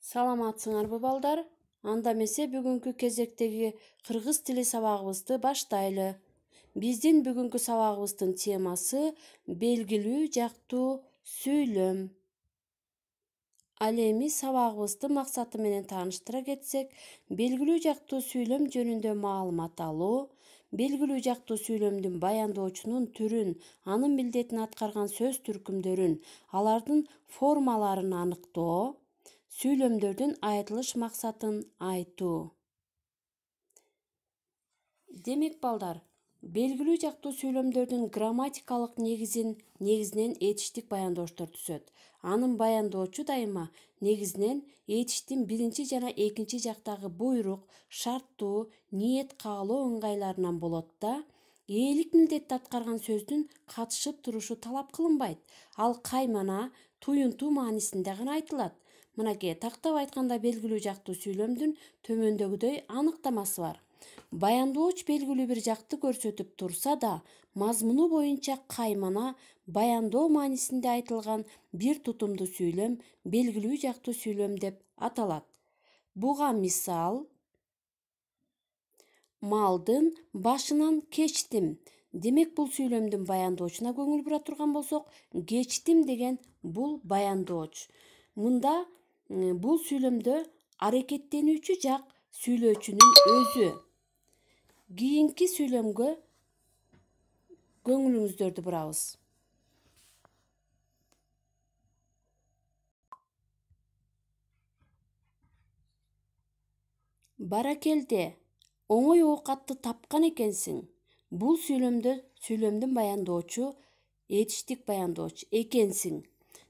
Саламатсыңарбы балдар? Анда эмесе бүгүнкү кезектеги кыргыз тили сабагыбызды баштайлы. Биздин бүгүнкү сабагыбыздын темасы белгилүү жактуу сүйлөм. Ал эми сабагыбыздын максаты менен тааныштыра кетсек, белгилүү жактуу сүйлөм жөнүндө маалымат алуу, белгилүү жактуу сүйлөмдүн баяндоочунун түрүн, анын милдетин аткарган сөз түркүмдөрүн, алардын формаларын аныктоо, сүйлөмдөрдүн айтылыш максатын айтуу. Демек балдар, белгилүү жактуу сүйлөмдөрдүн грамматикалык негизинен этиштик баяндооштор түзөт. Анын баяндоочу дайыма негизинен этиштин биринчи жана экинчи жактагы буйрук, шарттуу, ниет каалоо ыңгайларынан болот да, ээлик милдетти аткарган сөздүн катышып турушу талап кылынбайт. Ал каймана, туюнтуу маанисинде гана айтылат. Мынакей тактап айтканда белгилүү жактуу сүйлөмдүн төмөндөгүдөй аныктамасы бар. Баяндооч белгилүү бир жакты көрсөтүп турса да, мазмуну боюнча каймана, баяндоо маанисинде айтылган бир тутумдуу сүйлөм белгилүү жактуу сүйлөм деп аталат. Буга мисал: малдын башынан кечтим. Демек бул сүйлөмдүн баяндоочуна көңүл бура турган болсок, кечтим деген бул баяндооч. Мында бул сүйлөмдө аракеттенүүчү жак сүйлөөчүнүн өзү. Кийинки сүйлөмгө көңүлүңүздөрдү бурабыз. Баракелде, оңой оокатты тапкан экенсиң. Бул сүйлөмдүн баяндоочу этиштик баяндооч экенсиң.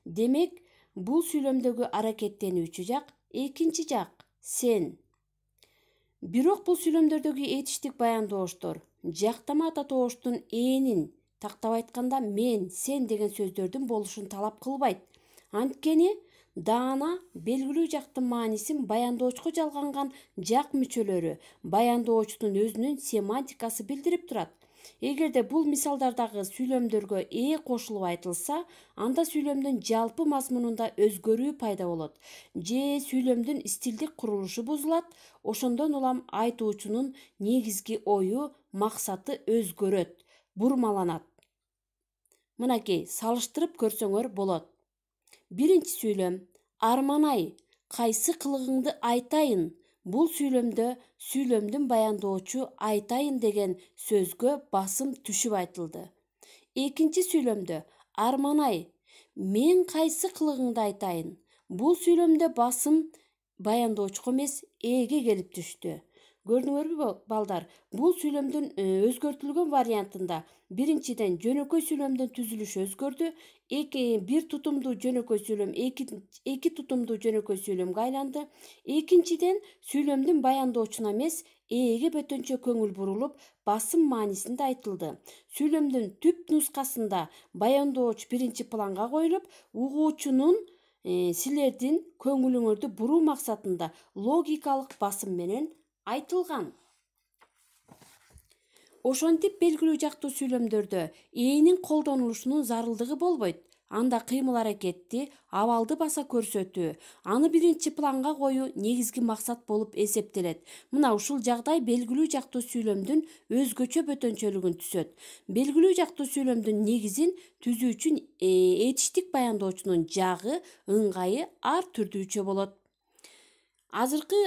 Демек, бул сүйлөмдөгү аракеттенүүчү жак экинчи жак, сен. Бирок бул сүйлөмдөрдөгү этиштик баяндооштор жактама ата тооштун энин, тактап айтканда мен, сен деген сөздөрдүн болушун талап кылбайт. Анткени даана белгилүү жактын маанисин баяндоочко жалганган жак мүчөлөрү баяндоочунун өзүнүн семантикасы билдирип турат. Эгерде бул мисалдардагы сүйлөмдөргө кошулуп айтылса, анда сүйлөмдүн жалпы мазмунунда өзгөрүү пайда болот же сүйлөмдүн стилдик курулушу бузулат, ошондон улам айтуучунун негизги ою, максаты өзгөрөт, бурмаланат. Мынакей салыштырып көрсөңөр болот. Биринчи сүйлөм: арманай, кайсы кылыгыңды айтайын. Бул сүйлөмдө сүйлөмдүн баяндоочу айтайын деген сөзгө басым түшүп айтылды. Экинчи сүйлөмдө: арманай, мен кайсы кылыгыңды айтайын. Бул сүйлөмдө басым баяндоочуга эмес, ээге келип түштү. Көрдүңөрбү балдар? Бул сүйлөмдүн өзгөртүлгөн вариантында биринчиден жөнөкөй сүйлөмдүн түзүлүшү өзгөрдү. Бир тутумдуу жөнөкөй сүйлөм эки тутумдуу жөнөкөй сүйлөмгө айланды. Экинчиден сүйлөмдүн баяндоочуна эмес, ээге бөтөнчө көңүл бурулуп, басым маанисинде айтылды. Сүйлөмдүн түп нускасында баяндооч биринчи планга коюлуп, угуучунун силердин көңүлүңөрдү буруу максатында логикалык басым менен айтылган. Ошентип белгилүү жактуу сүйлөмдөрдө ээнин колдонулушунун зарылдыгы болбойт. Анда кыймыл-аракетти, абалды баса көрсөтүү, аны биринчи планга коюу негизги максат болуп эсептелет. Мына ушул жагдай белгилүү жактуу сүйлөмдүн өзгөчө бөтөнчөлүгүн түзөт. Белгилүү жактуу сүйлөмдүн негизин түзүүчү этиштик баяндоочунун жагы, ыңгайы ар түрдүүчө болот. Азыркы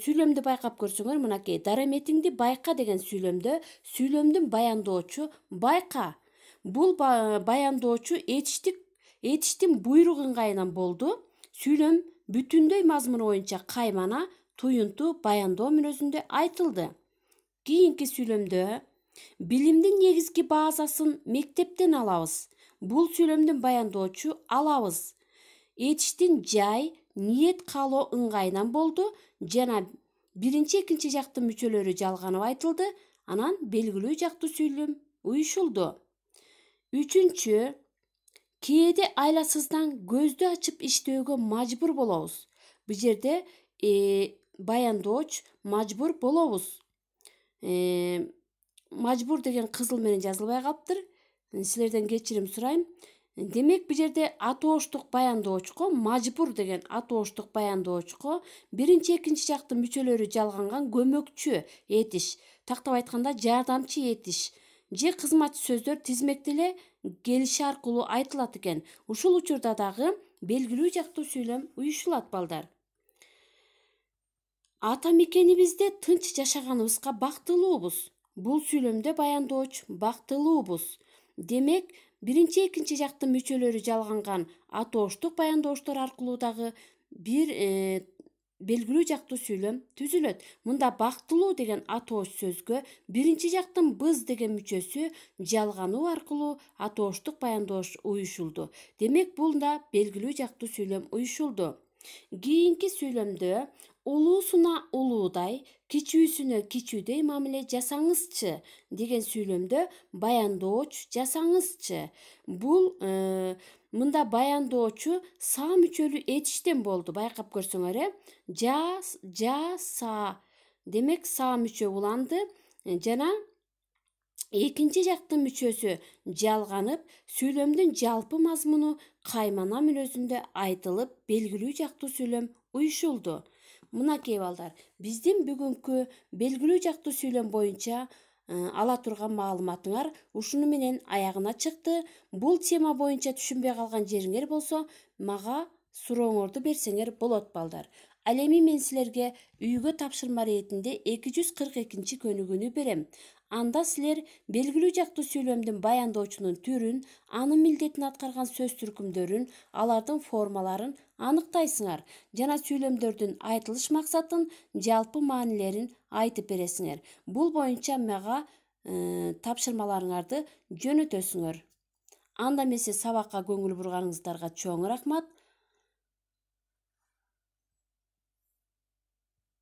сүйлөмдү байкап көрсөңөр, мынакей дараметиңди байка деген сүйлөмдө сүйлөмдүн баяндоочу байка. Бул баяндоочу этиштин буйрук ыңгайынан болду. Сүйлөм бүтүндөй мазмуну боюнча каймана, туюнтуу, баяндоо мүнөзүндө айтылды. Кийинки сүйлөмдө билимдин негизги базасын мектептен алабыз. Бул сүйлөмдүн баяндоочу алабыз. Этиштин жай, ниет каалоо ыңгайынан болду жана биринчи, экинчи жактын мүчөлөрү жалганып айтылды, анан белгилүү жактуу сүйлөм уюшулду. Үчүнчү, кээде айласыздан көздү ачып иштөөгө мажбур болобуз. Бул жерде баяндооч мажбур болобуз. Мажбур деген кызыл менен жазылбай калыптыр. Силерден кечирим сурайм. Демек бул жерде атооштук баянdoочко мажбур деген атооштук баянdoочко биринчи экинчи жактын мүчөлөрү жалганган көмөкчү этиш, тактап айтканда жардамчы этиш же кызматчы сөздөр тизмектеле келиши аркылуу айтылат экен. Ушул учурда дагы белгилүү жактуу сүйлөм уюшулат балдар. Ата мекенибизде тынч жашаганыбызга бактылуубуз. Бул сүйлөмдө баяндооч бактылуубуз. Демек, биринчи экинчи жактын мүчөлөрү жалганган атооштук баяндооштор аркылуу дагы бир белгилүү жактуу сүйлөм түзүлөт. Мында бактылуу деген атооч сөзгө биринчи жактын біз деген мүчөсү жалгануу аркылуу атооштук баяндоош уюшулду. Демек, бунда белгилүү жактуу сүйлөм уюшулду. Кийинки сүйлөмдө улуусуна улуудай, кичүүсүнө кичүүдөй мамиле жасаңызчы деген сүйлөмдө баяндооч жасаңызчы. Бул мында баяндоочу са мүчөлүү этиштен болду. Байкап көрсөңөр, са. Демек, са мүчө уланды жана экинчи жактын мүчөсү жалганып, сүйлөмдүн жалпы мазмуну каймана мүнөзүндө айтылып, белгилүү жактуу сүйлөм уюшулду. Мынакей балдар, биздин бүгүнкү белгилүү жактуу сүйлөм боюнча ала турган маалыматыңар ушуну менен аягына чыкты. Бул тема боюнча түшүнбөй калган жериңер болсо, мага сурооңорду берсеңер болот балдар. Ал эми мен силерге үйгө тапшырма иретинде 242 көнүгүүнү берем. Анда силер белгилүү жактуу сүйлөмдүн баяндоочунун түрүн, анын милдетин аткарган сөз түркүмдөрүн, алардын формаларын аныктайсыңар жана сүйлөмдөрдүн айтылыш максатын, жалпы маанилерин айтып бересиңер. Бул боюнча мага тапшырмаларыңарды жөнөтөсүңөр. Анда эмесе сабакка көңүл бурганыңыздарга чоң рахмат.